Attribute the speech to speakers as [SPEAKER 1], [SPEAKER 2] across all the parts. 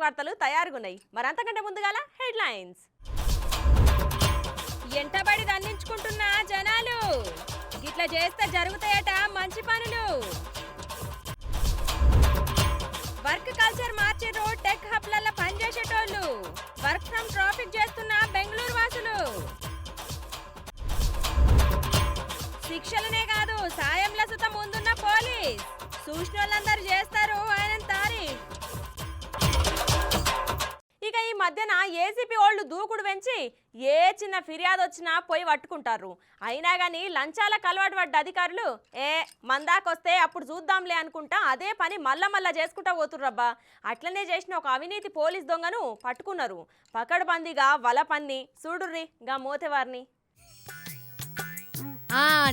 [SPEAKER 1] వార్తలు తయారుగున్నాయి. మరంతకంటే ముందుగాల హెడ్లైన్స్.
[SPEAKER 2] ఎంటబడి దండించుకుంటున్న జనాలు ఇట్లా చేస్తే జరుగుతాయట మంచి పనులు. వర్క్ కల్చర్ మార్చిర్రు టెక్ హబ్లలో పనిచేసేటోళ్ళు. వర్క్ ఫ్రమ్ ట్రాఫిక్ చేస్తున్న బెంగళూరు వాసులు. శిక్షలనే కాదు సాయంల సుత ముందున్న పోలీస్. చూసినోళ్ళందరూ చేస్తారు ఆయన తారీఫ్.
[SPEAKER 1] ఇక ఈ మధ్యన ఏసీపీ వాళ్ళు దూకుడు పెంచి ఏ చిన్న ఫిర్యాదు వచ్చినా పోయి పట్టుకుంటారు. అయినా కానీ లంచాలకు అలవాటు పడ్డ అధికారులు మందాకొస్తే అప్పుడు చూద్దాంలే అనుకుంటా అదే పని మళ్ళా చేసుకుంటా పోతుర్రబ్బా. అట్లనే చేసిన ఒక అవినీతి పోలీస్ దొంగను పట్టుకున్నారు. పకడ్బందీగా వల పన్ని చూడుర్రి గా మోతేవారిని.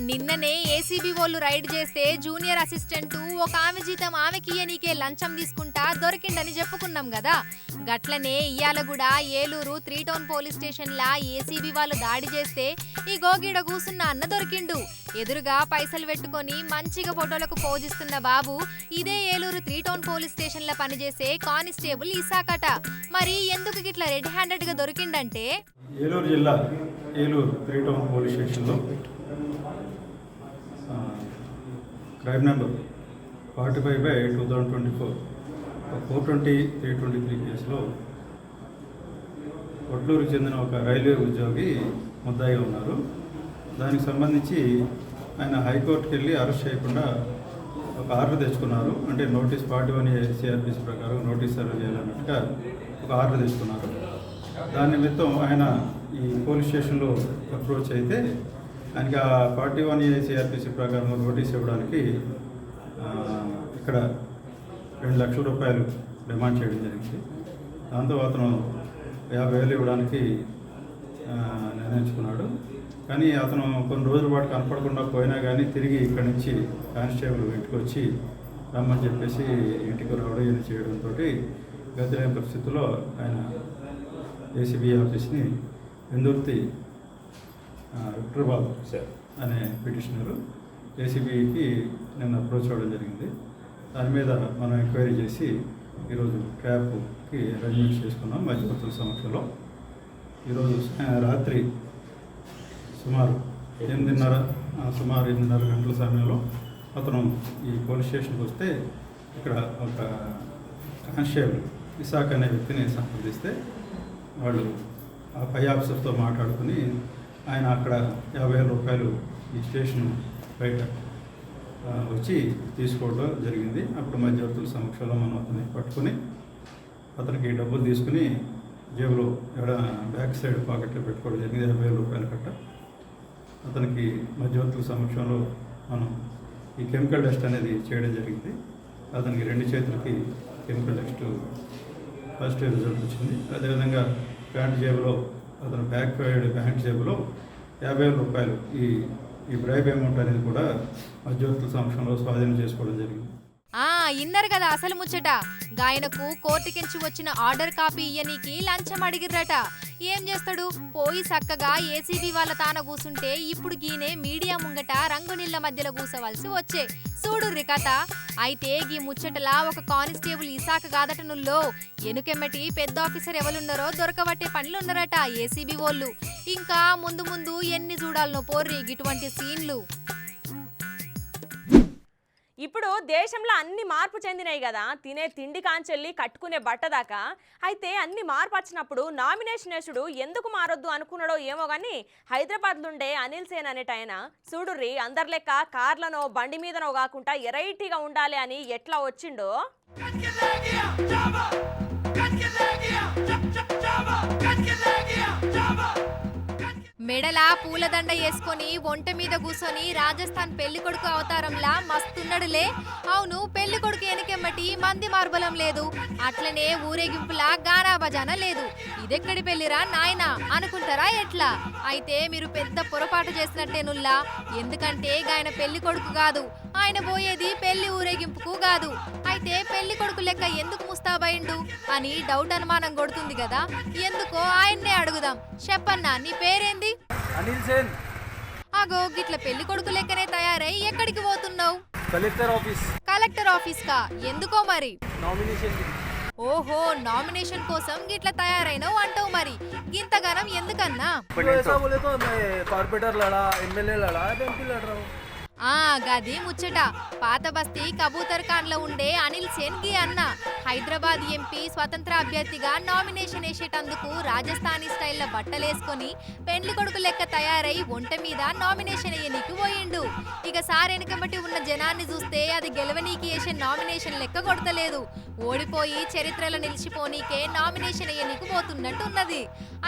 [SPEAKER 2] నిన్ననే ఏసీబీ వాళ్ళు రైడ్ చేస్తే జూనియర్ అసిస్టెంట్ ఒక ఆమె జీతం ఆమెకి ఇయ్యనీకే లంచం తీసుకుంటా దొరికిందని చెప్పుకున్నాం కదా. గట్లనే ఇయ్యాల కూడా ఏలూరు 3 టౌన్ పోలీస్ స్టేషన్ లా ఏసీబీ వాళ్ళు దాడి చేస్తే ఈ గోగిడ కూసున్న అన్న దొరికిండు. ఎదురుగా పైసలు పెట్టుకొని మంచిగా ఫోటోలకు పోజిస్తున్న బాబు ఇదే ఏలూరు 3 టౌన్ పోలీస్ స్టేషన్ లా పనిచేసే కానిస్టేబుల్ ఇసాకట. మరి ఎందుకు గిట్లా రెడ్ హ్యాండెడ్ గా దొరికిండంటే
[SPEAKER 3] ఏలూరు జిల్లా ఏలూరు 3 టౌన్ పోలీస్ స్టేషన్లో క్రైమ్ నెంబర్ 45/2024 420/323 కేసులో ఒట్లూరుకు చెందిన ఒక రైల్వే ఉద్యోగి ముద్దాయిగా ఉన్నారు. దానికి సంబంధించి ఆయన హైకోర్టుకి వెళ్ళి అరెస్ట్ చేయకుండా ఒక ఆర్డర్ తెచ్చుకున్నారు. అంటే నోటీస్ 41 CRPC ప్రకారం నోటీస్ సర్వ్ చేయాలన్నట్టుగా ఒక ఆర్డర్ తెచ్చుకున్నారు. దాని నిమిత్తం ఆయన ఈ పోలీస్ స్టేషన్లో అప్రోచ్ అయితే ఆయనకి ఆ 41 CRPC ప్రకారం నోటీస్ ఇవ్వడానికి ఇక్కడ 2 లక్షల రూపాయలు డిమాండ్ చేయడం జరిగింది. దాంతో అతను 50,000 ఇవ్వడానికి నిర్ణయించుకున్నాడు. కానీ అతను కొన్ని రోజుల పాటు కనపడకుండా పోయినా కానీ తిరిగి ఇక్కడి నుంచి కానిస్టేబుల్ ఇంటికి వచ్చి రమ్మని చెప్పేసి ఇంటికి రావడం ఇది చేయడంతో గతిలేని పరిస్థితుల్లో ఆయన ఏసీబీ ఆఫీస్ని వెందుర్తి విక్టర్ బాబు అనే పిటిషనరు ఏసీబీకి నిన్న అప్రోచ్ అవ్వడం జరిగింది. దాని మీద మనం ఎంక్వైరీ చేసి ఈరోజు ట్రాప్కి అరేంజ్మెంట్స్ చేసుకున్నాం మధ్యవర్తుల సమక్షంలో. ఈరోజు రాత్రి సుమారు 8:30 గంటల సమయంలో అతను ఈ పోలీస్ స్టేషన్కి వస్తే ఇక్కడ ఒక కానిస్టేబుల్ ఇసాక్ అనే వ్యక్తిని సంప్రదిస్తే వాళ్ళు ఆ పై ఆఫీసర్తో మాట్లాడుకుని ఆయన అక్కడ 50,000 రూపాయలు ఈ స్టేషన్ బయట వచ్చి తీసుకోవడం జరిగింది. అప్పుడు మధ్యవర్తుల సమక్షంలో మనం అతన్ని పట్టుకుని అతనికి డబ్బులు తీసుకుని జేబులో బ్యాక్ సైడ్ పాకెట్లో పెట్టుకోవడం జరిగింది. 50,000 రూపాయలు కట్ట అతనికి మధ్యవర్తుల సమక్షంలో మనం ఈ కెమికల్ టెస్ట్ అనేది చేయడం జరిగింది. అతనికి 2 చేతులకి కెమికల్ టెస్ట్ పాజిటివ్ రిజల్ట్ వచ్చింది. అదేవిధంగా ప్యాంట్ జేబులో అతను బ్యాక్ సైడ్ ప్యాంట్ జేబులో 50,000 రూపాయలు ఈ బ్రైబ్ అమౌంట్ అనేది కూడా మధ్యవర్తుల సమక్షంలో స్వాధీనం చేసుకోవడం జరిగింది.
[SPEAKER 2] ఇన్నర్ కదా అసలు ముచ్చట. గాయనకు కోర్టుకించి వచ్చిన ఆర్డర్ కాపీ ఇయ్యనీకి లంచం అడిగిర్రట. ఏం చేస్తాడు పోయి చక్కగా ఏసీబీ వాళ్ళ తాన కూసుంటే ఇప్పుడు గీనే మీడియా ముంగట రంగునీళ్ల మధ్యలో కూసవలసి వచ్చే చూడుర్రి కథ. అయితే గీ ముచ్చటలా ఒక కానిస్టేబుల్ ఇసాక కాదటనుల్లో ఎనుకెమ్మటి పెద్ద ఆఫీసర్ ఎవరున్నారో దొరకబట్టే పనులున్నారట ఏసీబీ వాళ్ళు. ఇంకా ముందు ముందు ఎన్ని చూడాలనో పోర్రి ఇటువంటి సీన్లు.
[SPEAKER 1] ఇప్పుడు దేశంలో అన్ని మార్పు చెందినాయి కదా, తినే తిండి కాంచెల్లి కట్టుకునే బట్ట దాకా. అయితే అన్ని మార్పు వచ్చినప్పుడు నామినేషన్ వేసుడు ఎందుకు మారొద్దు అనుకున్నాడో ఏమో కానీ హైదరాబాద్లుండే అనిల్ సేన్ అనేట ఆయన చూడుర్రి అందరి లెక్క కార్లనో బండి మీదనో కాకుండా ఎరైటీగా ఉండాలి అని ఎట్లా వచ్చిండో.
[SPEAKER 2] మెడలా పూలదండ వేసుకొని ఒంట మీద కూసొని రాజస్థాన్ పెళ్లి కొడుకు అవతారంలా మస్తున్నాడులే. అవును పెళ్లి కొడుకు ఎనకెమ్మటి మంది మార్బలం లేదు, అట్లనే ఊరేగింపులా గానా బజానా లేదు. ఇదెక్కడి పెళ్లిరా నాయనా అనుకుంటారా ఎట్లా? అయితే మీరు పెద్ద పొరపాటు చేసినట్టేనుల్లా. ఎందుకంటే ఆయన పెళ్లి కొడుకు కాదు, ఆయన పోయేది పెళ్లి ఊరేగింపుకు కాదు. అయితే పెళ్లి కొడుకు లెక్క ఎందుకు ముస్తాబైండు అని డౌట్ అనుమానం కొడుతుంది కదా. ఎందుకో ఆయన్నే అడుగుదాం. చెప్పన్నా నీ పేరేంది?
[SPEAKER 4] అనిల్ సేన్.
[SPEAKER 2] అగో గిట్ల పెళ్లి కొడుకు లెక్కనే తయారై ఎక్కడికి పోతున్నావు?
[SPEAKER 4] Collector office.
[SPEAKER 2] కలెక్టర్ ఆఫీస్ కా? ఎందుకో మరి?
[SPEAKER 4] నామినేషన్.
[SPEAKER 2] ఓహో నామినేషన్ కోసం గిట్లా తయారైనవు అంటావు మరి గింతగానం ఎందుకన్నా
[SPEAKER 4] ऐसा बोले तो मैं कॉर्पोरेटर लड़ा एमएलए लड़ा एमपी लड़ रहा हूँ
[SPEAKER 2] గది ముచ్చట పాత బస్తీ కబూతర్ ఖాన్ లో ఉండే అనిల్ సేన్ గి అన్న హైదరాబాద్ ఎంపీ స్వతంత్ర అభ్యర్థిగా నామినేషన్ వేసేటందుకు రాజస్థానీ స్టైల్లో బట్టలేసుకొని పెండ్లి కొడుకు లెక్క తయారై ఒంట మీద నామినేషన్ వేయనీకి పోయిండు. ఇక సార్ వెనకబట్టి ఉన్న జనాన్ని చూస్తే అది గెలవనీకి వేసే నామినేషన్ లెక్క కొడతలేదు. ఓడిపోయి చరిత్రలో నిలిచిపోనీకే నామినేషన్ వేయనీకి పోతున్నట్టు ఉన్నది.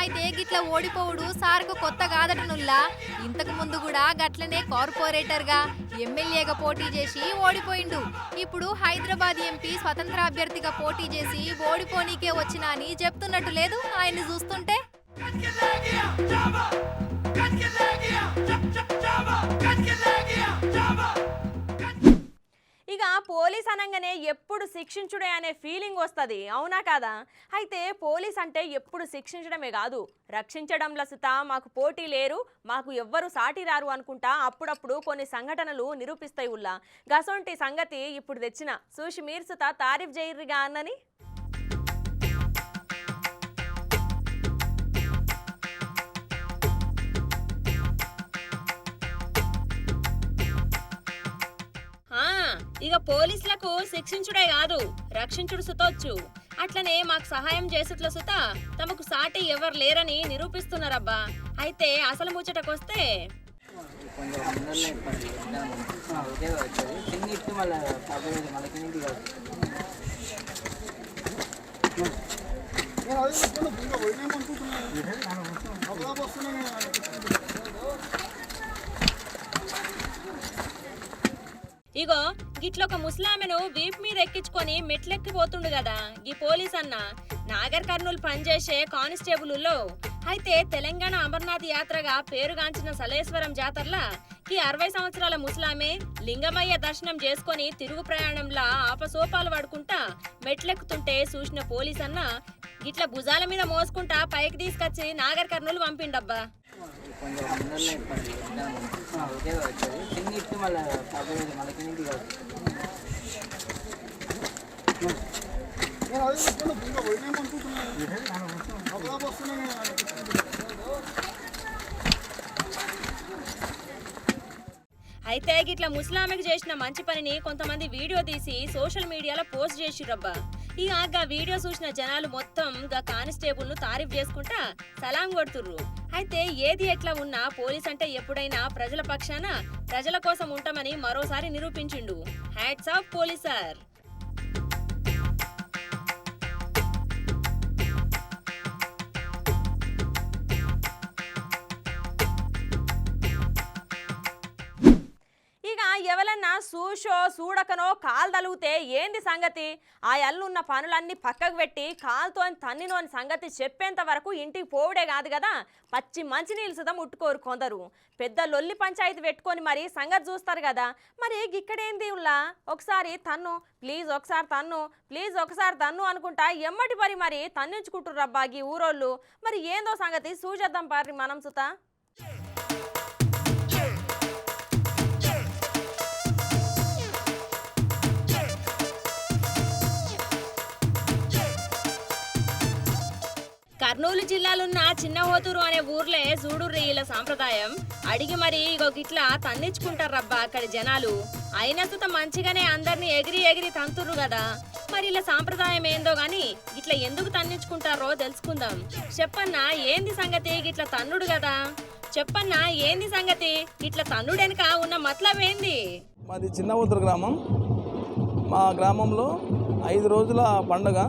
[SPEAKER 2] అయితే గిట్ల ఓడిపోవుడు సార్కు కొత్త కాదటనుల్లా ఇంతకు ముందు కూడా గట్లనే కార్పొరేటర్ గా ఎమ్మెల్యేగా పోటీ చేసి ఓడిపోయిండు. ఇప్పుడు హైదరాబాద్ ఎంపీ స్వతంత్ర అభ్యర్థిగా పోటీ చేసి ఓడిపోనీకే వచ్చినా అని చెప్తున్నట్టు లేదు ఆయన్ని చూస్తుంటే.
[SPEAKER 1] ఇక పోలీస్ అనగానే ఎప్పుడు శిక్షించుడే అనే ఫీలింగ్ వస్తుంది, అవునా కాదా? అయితే పోలీస్ అంటే ఎప్పుడు శిక్షించడమే కాదు, రక్షించడంలో సుతా మాకు పోటీ లేరు, మాకు ఎవ్వరు సాటి రారు అనుకుంటా అప్పుడప్పుడు కొన్ని సంఘటనలు నిరూపిస్తాయి. ఉల్లా గసొంటి సంగతి ఇప్పుడు తెచ్చిన చూసి మీరు సుతా తారీఫ్ చేయరుగా అన్నని. ఇక పోలీసులకు శిక్షించుడే కాదు రక్షించుడు సుతొచ్చు. అట్లనే మాకు సహాయం చేసుట్ల సుత తమకు సాటి ఎవరు లేరని నిరూపిస్తున్నారబ్బా. అయితే అసలు ముచ్చటకొస్తే ఇగో గిట్లొక ముస్లామెను వీప్ మీద ఎక్కించుకొని మెట్లెక్కిపోతుండు కదా ఈ పోలీస్ అన్న నాగర్ కర్నూలు పనిచేసే కానిస్టేబుల్లో. అయితే తెలంగాణ అమర్నాథ్ యాత్రగా పేరుగాంచిన సలేశ్వరం జాతరలా ఈ 60 సంవత్సరాల ముస్లామే లింగమయ్య దర్శనం చేసుకొని తిరుగు ప్రయాణంలా ఆపసోపాలు పడుకుంటా మెట్లెక్కుతుంటే చూసిన పోలీస్ అన్న గిట్ల భుజాల మీద మోసుకుంటా పైకి తీసుకొచ్చి నాగర్ కర్నూలు పంపిండబ్బా. అయితే గిట్ల ముస్లాంకి చేసిన మంచి పనిని కొంతమంది వీడియో తీసి సోషల్ మీడియాలో పోస్ట్ చేసిరబ్బా. ఇక వీడియో చూసిన జనాలు మొత్తం గా కానిస్టేబుల్ ను తారీఫ్ చేసుకుంటా సలాం కొడుతుర్రు. అయితే ఏది ఎట్లా ఉన్నా పోలీస్ అంటే ఎప్పుడైనా ప్రజల పక్షాన ప్రజల కోసం ఉంటామని మరోసారి నిరూపించిండు. Hats off పోలీసార్. ఎవరన్నా చూషో చూడకనో కాలు తలుగుతే ఏంది సంగతి? ఆ ఎల్లున్న పనులన్నీ పక్కకు పెట్టి కాలుతో తన్నినోని సంగతి చెప్పేంత వరకు ఇంటికి పోవుడే కాదు కదా, పచ్చి మంచినీళ్ళు సుధా ముట్టుకోరు కొందరు. పెద్ద లొల్లి పంచాయతీ పెట్టుకొని మరి సంగతి చూస్తారు కదా. మరి ఇక్కడేంది ఉల్లా ఒకసారి తన్ను ప్లీజ్, ఒకసారి తన్ను ప్లీజ్, ఒకసారి తన్ను అనుకుంటా ఎమ్మటి మరి తన్నించుకుంటుర్రు రబ్బా ఈ ఊరోళ్ళు. మరి ఏందో సంగతి చూసేద్దాం పారి మనం సుతా. కర్నూలు జిల్లాలున్న చిన్నహోతూరు అనే ఊర్లే చూడుర్రి వీళ్ళ సాంప్రదాయం. అడిగి మరి ఇగో గిట్లా తన్నించుకుంటారబ్బా అక్కడి జనాలు. అయినా సుత మంచిగానే అందరినీ ఎగిరి ఎగిరి తంతుర్రు కదా. మరి ఇలా సాంప్రదాయం ఏందో గాని గిట్లా ఎందుకు తన్నించుకుంటారో తెలుసుకుందాం. చెప్పన్నా ఏంది సంగతి? గిట్లా తన్నుడు కదా, చెప్పన్నా ఏంది సంగతి? ఇట్లా తన్నుడెనక ఉన్న మతలబ్ ఏంది?
[SPEAKER 5] మాది చిన్నహోతూరు గ్రామం. మా గ్రామంలో 5 రోజుల పండుగ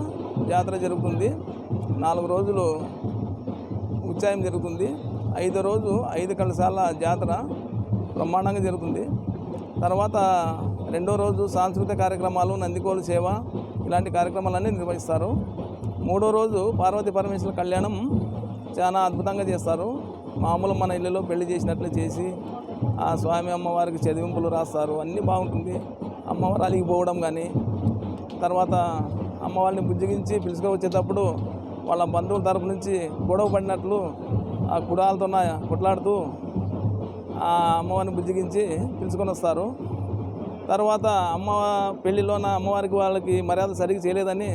[SPEAKER 5] జాతర జరుగుతుంది. 4 రోజులు ఉత్సవం జరుగుతుంది. 5వ రోజు 5 కలశాల జాతర బ్రహ్మాండంగా జరుగుతుంది. తర్వాత 2వ రోజు సాంస్కృతిక కార్యక్రమాలు, నందికోలు సేవ ఇలాంటి కార్యక్రమాలన్నీ నిర్వహిస్తారు. 3వ రోజు పార్వతీ పరమేశ్వర కళ్యాణం చాలా అద్భుతంగా చేస్తారు. మామూలు మన ఇళ్ళలో పెళ్లి చేసినట్లు చేసి ఆ స్వామి అమ్మవారికి చదివింపులు రాస్తారు. అన్నీ బాగుంటుంది. అమ్మవారు అలిగి పోవడం కానీ, తర్వాత అమ్మవారిని బుజ్జగించి పిలుచుకొచ్చేటప్పుడు వాళ్ళ బంధువుల తరపు నుంచి గొడవ పడినట్లు ఆ కుడాలతో కొట్లాడుతూ ఆ అమ్మవారిని బుజ్జగించి పిలుచుకొని వస్తారు. తర్వాత అమ్మ పెళ్లిలోన అమ్మవారికి వాళ్ళకి మర్యాద సరిగ్గా చేయలేదని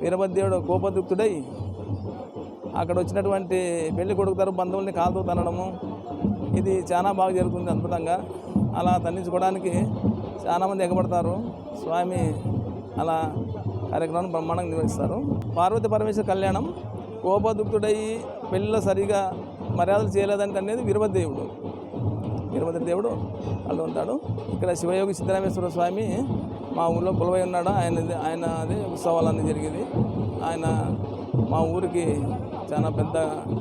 [SPEAKER 5] వీరభద్రుడు కోపదృప్తుడై అక్కడ వచ్చినటువంటి పెళ్లి కొడుకు తరపు బంధువుల్ని కాలుతో తనడము ఇది చాలా బాగా జరుగుతుంది అద్భుతంగా. అలా తన్నించుకోవడానికి చాలామంది ఎగబడతారు. స్వామి అలా కార్యక్రమాన్ని బ్రహ్మాండంగా నిర్వహిస్తారు. పార్వతీ పరమేశ్వర కళ్యాణం కోపదృప్తుడై పెళ్ళిలో సరిగా మర్యాదలు చేయలేదంటే అనేది వీరభద్రదేవుడు దేవుడు అలా ఉంటాడు. ఇక్కడ శివయోగి సిద్ధరామేశ్వర స్వామి మా ఊళ్ళో కొలువై ఉన్నాడు. ఆయన అదే ఉత్సవాలన్నీ జరిగేది. ఆయన మా ఊరికి చాలా పెద్ద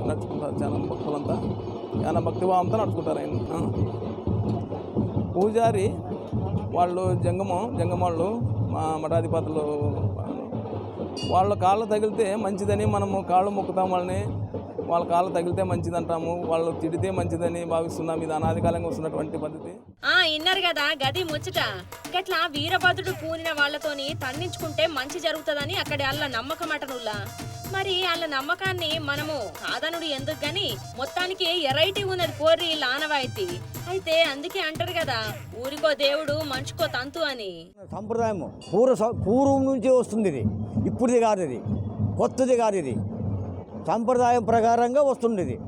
[SPEAKER 5] నడుచుకుంటారు. చాలా భక్తులంతా చాలా భక్తిభావంతో నడుచుకుంటారు ఆయన. పూజారి వాళ్ళు జంగమాళ్ళు మా మఠాధిపతులు వాళ్ళ కాళ్ళు తగిలితే మంచిదని మనము కాళ్ళు మొక్కుతాం. వాళ్ళ కాళ్ళు తగిలితే మంచిది అంటాము. వాళ్ళు తిడితే మంచిదని భావిస్తున్నాం. ఇది అనాది కాలంగా వస్తున్నటువంటి పద్ధతి.
[SPEAKER 1] ఇన్నారు కదా గది ముచ్చట. గట్లా వీరభద్రుడు పూనిన వాళ్ళతోని తన్నించుకుంటే మంచి జరుగుతుందని అక్కడి వాళ్ళ నమ్మకం అటనుల్లా. మరి వాళ్ళ నమ్మకాన్ని మనము కాదనుడు ఎందుకు గాని మొత్తానికి ఎరైటీ ఉన్నది పోర్రి ఆనవాయితీ. అయితే అందుకే అంటారు కదా ఊరికో దేవుడు మనిషికో తంతు అని.
[SPEAKER 6] సంప్రదాయం పూర్వం నుంచి వస్తుంది. ఇది ఇప్పుడుది కాదు, ఇది కొత్తది కాదు, ఇది సంప్రదాయం ప్రకారంగా వస్తుండేది.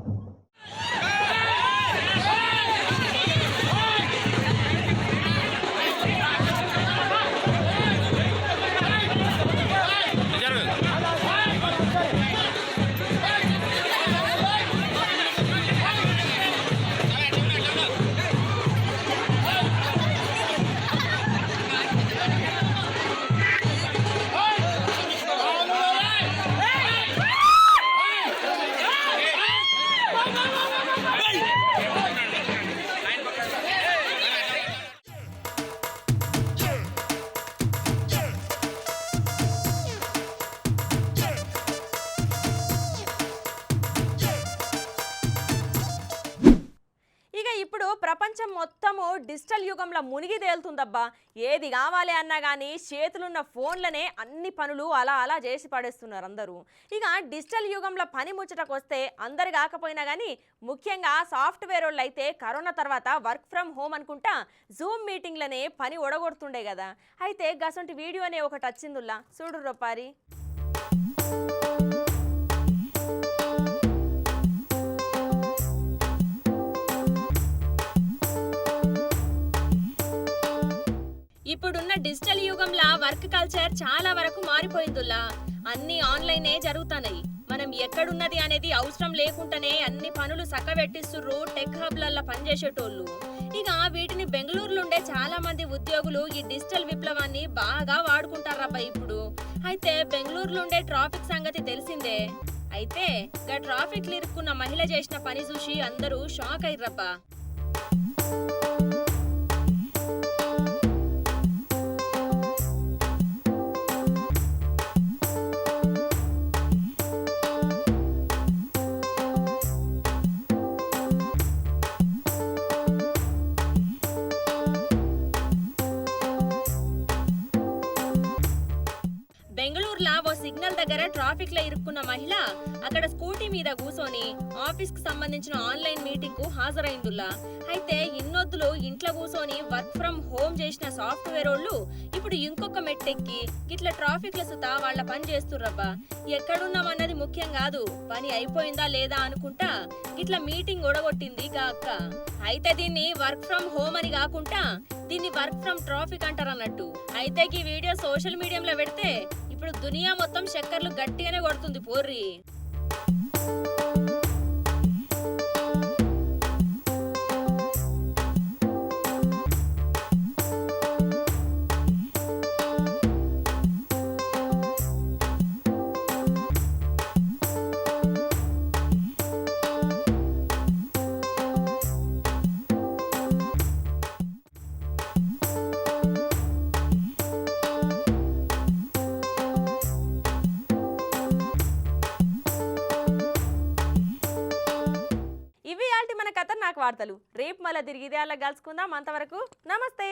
[SPEAKER 1] ఇప్పుడు ప్రపంచం మొత్తము డిజిటల్ యుగంలో మునిగి తేలుతుందబ్బా. ఏది కావాలి అన్నా కానీ చేతులున్న ఫోన్లనే అన్ని పనులు అలా చేసి పడేస్తున్నారు అందరూ. ఇక డిజిటల్ యుగంలో పని ముచ్చటకు వస్తే అందరు కాకపోయినా కానీ ముఖ్యంగా సాఫ్ట్వేర్ వాళ్ళు అయితే కరోనా తర్వాత వర్క్ ఫ్రమ్ హోమ్ అనుకుంటా జూమ్ మీటింగ్లనే పని ఒడగొడుతుండే కదా. అయితే గసంటి వీడియోనే ఒకటి వచ్చిందుల్లా చూడు రొప్పారి. ఇప్పుడున్న డిజిటల్ యుగంలో వర్క్ కల్చర్ చాలా వరకు మారిపోయిందిలా. అన్ని ఆన్లైనే జరుగుతున్నాయి. మనం ఎక్కడున్నది అనేది అవసరం లేకుండానే అన్ని పనులు సక్కబెట్టిస్తుర్రు టెక్ హబ్లల్లో పనిచేసేటోళ్ళు. ఇక వీటిని బెంగళూరులో ఉండే చాలా మంది ఉద్యోగులు ఈ డిజిటల్ విప్లవాన్ని బాగా వాడుకుంటారబ్బా ఇప్పుడు. అయితే బెంగళూరులో ఉండే ట్రాఫిక్ సంగతి తెలిసిందే. అయితే గా ట్రాఫిక్ ఇరుక్కున్న మహిళ చేసిన పని చూసి అందరూ షాక్ అయ్యరబ్బా. బెంగళూరులో ఓ సిగ్నల్ దగ్గర ట్రాఫిక్ లో ఇరుక్కున్న మహిళ అక్కడ స్కూటీ మీద కూర్చొని ఆఫీస్ కు సంబంధించిన ఆన్లైన్ మీటింగ్ కు హాజరైందుల్లా. అయితే ఇన్నొద్దులు ఇంట్లో కూర్చొని వర్క్ ఫ్రమ్ హోమ్ చేసిన సాఫ్ట్వేర్ వాళ్ళు ఇప్పుడు ఇంకొక మెట్టెక్కి గిట్ల ట్రాఫిక్ ల సుతా వాళ్ళ పని చేస్తుర్రబ్బా. ఎక్కడున్నామన్నది ముఖ్యం కాదు, పని అయిపోయిందా లేదా అనుకుంటా గిట్ల మీటింగ్ ఒడగొట్టింది గా అక్క. అయితే దీన్ని వర్క్ ఫ్రమ్ హోమ్ అని కాకుండా దీన్ని వర్క్ ఫ్రమ్ ట్రాఫిక్ అంటారన్నట్టు. అయితే ఈ వీడియో సోషల్ మీడియాలో పెడితే ఇప్పుడు దునియా మొత్తం చక్కర్లు గట్టిగానే కొడుతుంది పోర్రి. ఇవి ఆల్టి మన ఖతర్నాక్ వార్తలు. రేపు మళ్ళీ తిరిగి ఇదే అలా కలుసుకుందాం. అంతవరకు నమస్తే.